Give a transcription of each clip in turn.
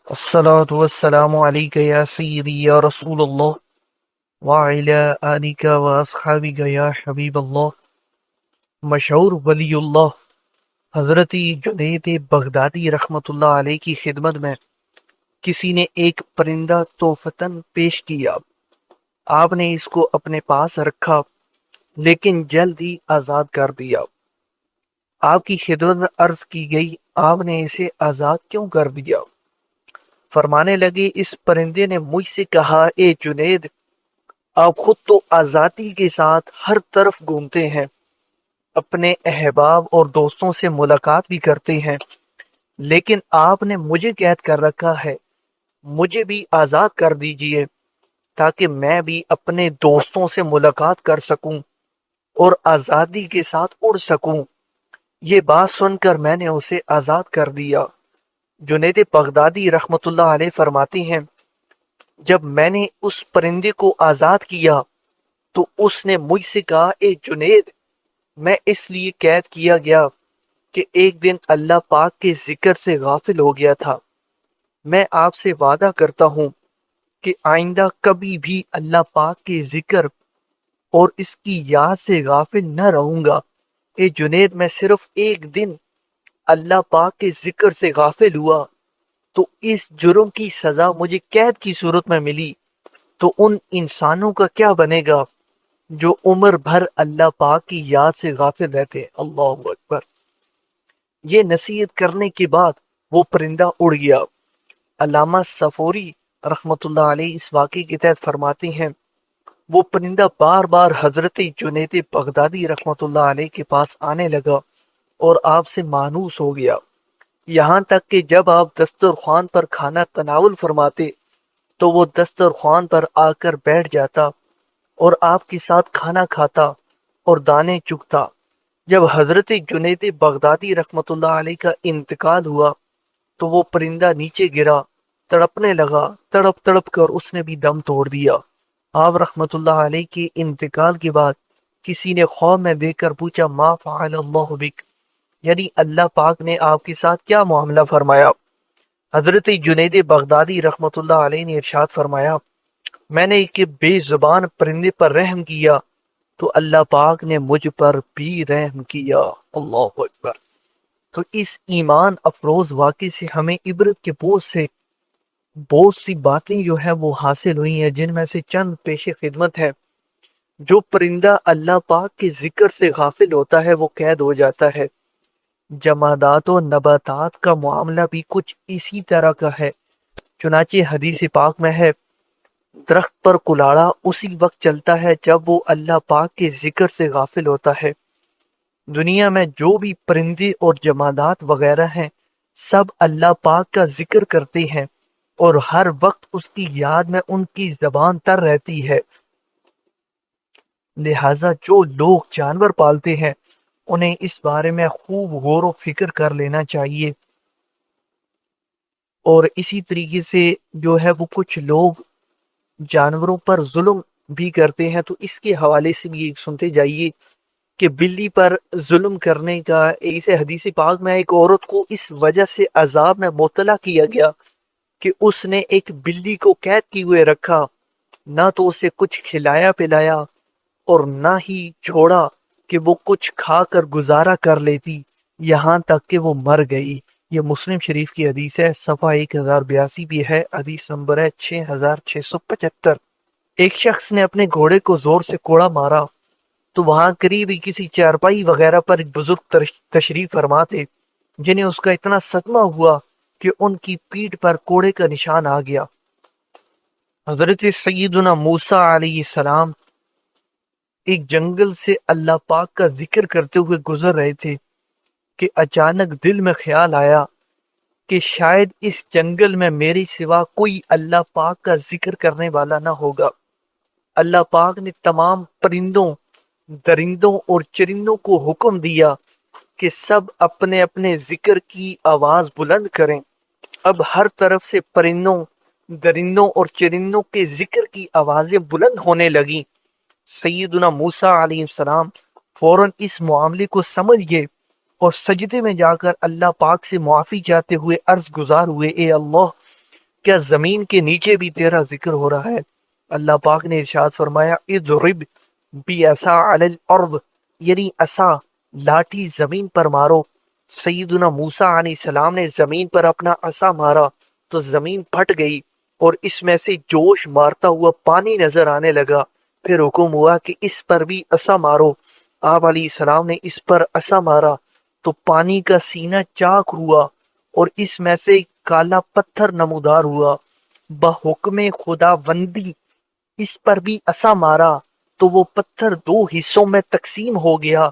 الصلاة والسلام عليك يا سيدي يا رسول الله وعلى آلك وأصحابك يا حبیب اللہ۔ مشہور ولی اللہ حضرت جنید بغدادی رحمۃ اللہ علیہ کی خدمت میں کسی نے ایک پرندہ تحفتاً پیش کیا۔ آپ نے اس کو اپنے پاس رکھا لیکن جلد ہی آزاد کر دیا۔ آپ کی خدمت میں عرض کی گئی، آپ نے اسے آزاد کیوں کر دیا؟ فرمانے لگے، اس پرندے نے مجھ سے کہا، اے جنید، آپ خود تو آزادی کے ساتھ ہر طرف گھومتے ہیں، اپنے احباب اور دوستوں سے ملاقات بھی کرتے ہیں، لیکن آپ نے مجھے قید کر رکھا ہے، مجھے بھی آزاد کر دیجئے تاکہ میں بھی اپنے دوستوں سے ملاقات کر سکوں اور آزادی کے ساتھ اڑ سکوں۔ یہ بات سن کر میں نے اسے آزاد کر دیا۔ جنید بغدادی رحمۃ اللہ علیہ فرماتے ہیں، جب میں نے اس پرندے کو آزاد کیا تو اس نے مجھ سے کہا، اے جنید، میں اس لیے قید کیا گیا کہ ایک دن اللہ پاک کے ذکر سے غافل ہو گیا تھا۔ میں آپ سے وعدہ کرتا ہوں کہ آئندہ کبھی بھی اللہ پاک کے ذکر اور اس کی یاد سے غافل نہ رہوں گا۔ اے جنید، میں صرف ایک دن اللہ پاک کے ذکر سے غافل ہوا تو اس جرم کی سزا مجھے قید کی صورت میں ملی، تو ان انسانوں کا کیا بنے گا جو عمر بھر اللہ پاک کی یاد سے غافل رہتے ہیں۔ اللہ اکبر۔ یہ نصیحت کرنے کے بعد وہ پرندہ اڑ گیا۔ علامہ صفوری رحمۃ اللہ علیہ اس واقعے کے تحت فرماتے ہیں، وہ پرندہ بار بار حضرت جنید بغدادی رحمۃ اللہ علیہ کے پاس آنے لگا اور آپ سے مانوس ہو گیا، یہاں تک کہ جب آپ دسترخوان پر کھانا تناول فرماتے تو وہ دسترخوان پر آ کر بیٹھ جاتا اور آپ کے ساتھ کھانا کھاتا اور دانے چگتا۔ جب حضرت جنید بغدادی رحمۃ اللہ علیہ کا انتقال ہوا تو وہ پرندہ نیچے گرا، تڑپنے لگا، تڑپ تڑپ کر اس نے بھی دم توڑ دیا۔ آپ رحمۃ اللہ علیہ کے انتقال کے بعد کسی نے خواب میں دیکھ کر پوچھا، ما فعل اللہ بک، یعنی اللہ پاک نے آپ کے ساتھ کیا معاملہ فرمایا؟ حضرت جنید بغدادی رحمۃ اللہ علیہ نے ارشاد فرمایا، میں نے ایک بے زبان پرندے پر رحم کیا تو اللہ پاک نے مجھ پر بھی رحم کیا۔ اللہ اکبر۔ تو اس ایمان افروز واقعے سے ہمیں عبرت کے بہت سی باتیں جو ہے وہ حاصل ہوئی ہیں، جن میں سے چند پیش خدمت ہے۔ جو پرندہ اللہ پاک کے ذکر سے غافل ہوتا ہے وہ قید ہو جاتا ہے۔ جمادات و نباتات کا معاملہ بھی کچھ اسی طرح کا ہے۔ چنانچہ حدیث پاک میں ہے، درخت پر کلاڑا اسی وقت چلتا ہے جب وہ اللہ پاک کے ذکر سے غافل ہوتا ہے۔ دنیا میں جو بھی پرندے اور جمادات وغیرہ ہیں، سب اللہ پاک کا ذکر کرتے ہیں اور ہر وقت اس کی یاد میں ان کی زبان تر رہتی ہے۔ لہٰذا جو لوگ جانور پالتے ہیں انہیں اس بارے میں خوب غور و فکر کر لینا چاہیے۔ اور اسی طریقے سے جو ہے وہ کچھ لوگ جانوروں پر ظلم بھی کرتے ہیں، تو اس کے حوالے سے بھی ایک سنتے جائیے کہ بلی پر ظلم کرنے کا ایسے حدیث پاک میں ایک عورت کو اس وجہ سے عذاب میں مبتلا کیا گیا کہ اس نے ایک بلی کو قید کیے ہوئے رکھا، نہ تو اسے کچھ کھلایا پلایا اور نہ ہی چھوڑا کہ وہ کچھ کھا کر گزارا کر لیتی، یہاں تک کہ وہ مر گئی۔ یہ مسلم شریف کی حدیث ہے، صفحہ 1082 بھی ہے، حدیث نمبر ہے 6675۔ ایک شخص نے اپنے گھوڑے کو زور سے کوڑا مارا تو وہاں قریب ہی کسی چارپائی وغیرہ پر ایک بزرگ تشریف فرما تھے، جنہیں اس کا اتنا صدمہ ہوا کہ ان کی پیٹھ پر کوڑے کا نشان آ گیا۔ حضرت سیدنا موسیٰ علیہ السلام ایک جنگل سے اللہ پاک کا ذکر کرتے ہوئے گزر رہے تھے کہ اچانک دل میں خیال آیا کہ شاید اس جنگل میں میرے سوا کوئی اللہ پاک کا ذکر کرنے والا نہ ہوگا۔ اللہ پاک نے تمام پرندوں، درندوں اور چرندوں کو حکم دیا کہ سب اپنے اپنے ذکر کی آواز بلند کریں۔ اب ہر طرف سے پرندوں، درندوں اور چرندوں کے ذکر کی آوازیں بلند ہونے لگیں۔ سیدنا موسیٰ علیہ السلام فوراً اس معاملے کو سمجھ گئے اور سجدے میں جا کر اللہ پاک سے معافی چاہتے ہوئے عرض گزار ہوئے، اے اللہ، کیا زمین کے نیچے بھی تیرا ذکر ہو رہا ہے؟ اللہ پاک نے ارشاد فرمایا اضرب بعصا علی الارض، یعنی عصا لاٹھی زمین پر مارو۔ سیدنا موسیٰ علیہ السلام نے زمین پر اپنا عصا مارا تو زمین پھٹ گئی اور اس میں سے جوش مارتا ہوا پانی نظر آنے لگا۔ پھر حکم ہوا کہ اس پر بھی عصا مارو۔ آپ علیہ السلام نے اس پر عصا مارا تو پانی کا سینہ چاک ہوا اور اس میں سے کالا پتھر نمودار ہوا۔ بحکم خداوندی اس پر بھی عصا مارا تو وہ پتھر دو حصوں میں تقسیم ہو گیا۔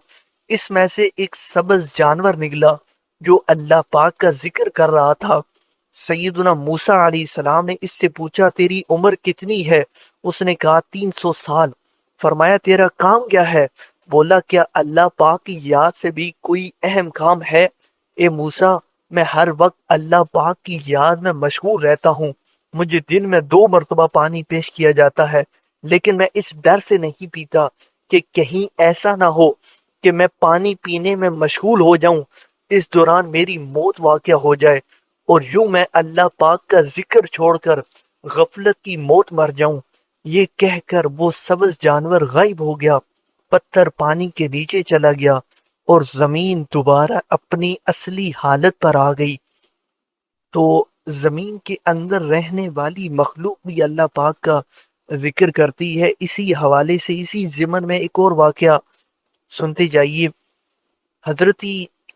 اس میں سے ایک سبز جانور نکلا جو اللہ پاک کا ذکر کر رہا تھا۔ سیدنا موسیٰ علیہ السلام نے اس سے پوچھا تیری عمر کتنی ہے؟ اس نے کہا 300 سال۔ فرمایا تیرا کام کیا ہے؟ بولا کیا اللہ پاک کی یاد سے بھی کوئی اہم کام ہے؟ اے موسیٰ میں ہر وقت اللہ پاک کی یاد میں مشغول رہتا ہوں۔ مجھے دن میں 2 مرتبہ پانی پیش کیا جاتا ہے، لیکن میں اس ڈر سے نہیں پیتا کہ کہیں ایسا نہ ہو کہ میں پانی پینے میں مشغول ہو جاؤں، اس دوران میری موت واقع ہو جائے اور یوں میں اللہ پاک کا ذکر چھوڑ کر غفلت کی موت مر جاؤں۔ یہ کہہ کر وہ سبز جانور غائب ہو گیا، پتھر پانی کے نیچے چلا گیا اور زمین دوبارہ اپنی اصلی حالت پر آ گئی۔ تو زمین کے اندر رہنے والی مخلوق بھی اللہ پاک کا ذکر کرتی ہے۔ اسی حوالے سے اسی ضمن میں ایک اور واقعہ سنتے جائیے۔ حضرت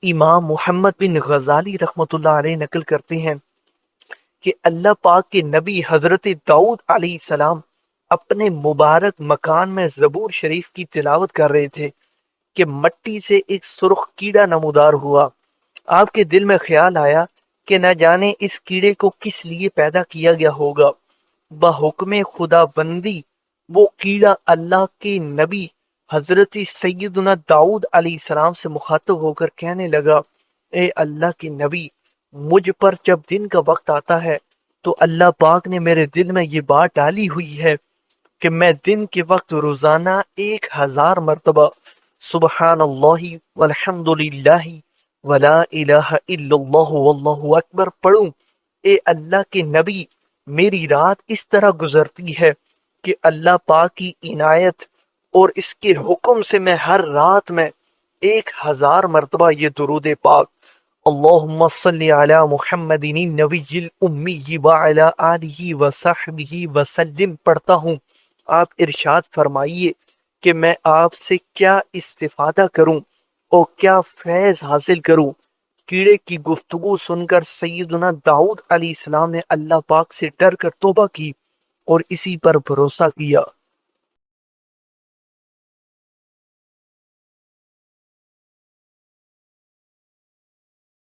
امام محمد بن غزالی رحمۃ اللہ علیہ نقل کرتے ہیں کہ اللہ پاک کے نبی حضرت داؤد علیہ السلام اپنے مبارک مکان میں زبور شریف کی تلاوت کر رہے تھے کہ مٹی سے ایک سرخ کیڑا نمودار ہوا۔ آپ کے دل میں خیال آیا کہ نہ جانے اس کیڑے کو کس لیے پیدا کیا گیا ہوگا۔ بحکم خداوندی وہ کیڑا اللہ کے نبی حضرت سیدنا داؤد علیہ السلام سے مخاطب ہو کر کہنے لگا، اے اللہ کے نبی، مجھ پر جب دن کا وقت آتا ہے تو اللہ پاک نے میرے دل میں یہ بات ڈالی ہوئی ہے کہ میں دن کے وقت روزانہ 1000 مرتبہ سبحان اللہ والحمد للہ ولا الہ الا اللہ واللہ اکبر پڑھوں۔ اے اللہ کے نبی، میری رات اس طرح گزرتی ہے کہ اللہ پاک کی عنایت اور اس کے حکم سے میں ہر رات میں 1000 مرتبہ یہ درود پاک اللہم صلی علی محمد النبی الامی وعلی آلہ وصحبہ وسلم پڑھتا ہوں۔ آپ ارشاد فرمائیے کہ میں آپ سے کیا استفادہ کروں اور کیا فیض حاصل کروں۔ کیڑے کی گفتگو سن کر سیدنا داؤد علیہ السلام نے اللہ پاک سے ڈر کر توبہ کی اور اسی پر بھروسہ کیا۔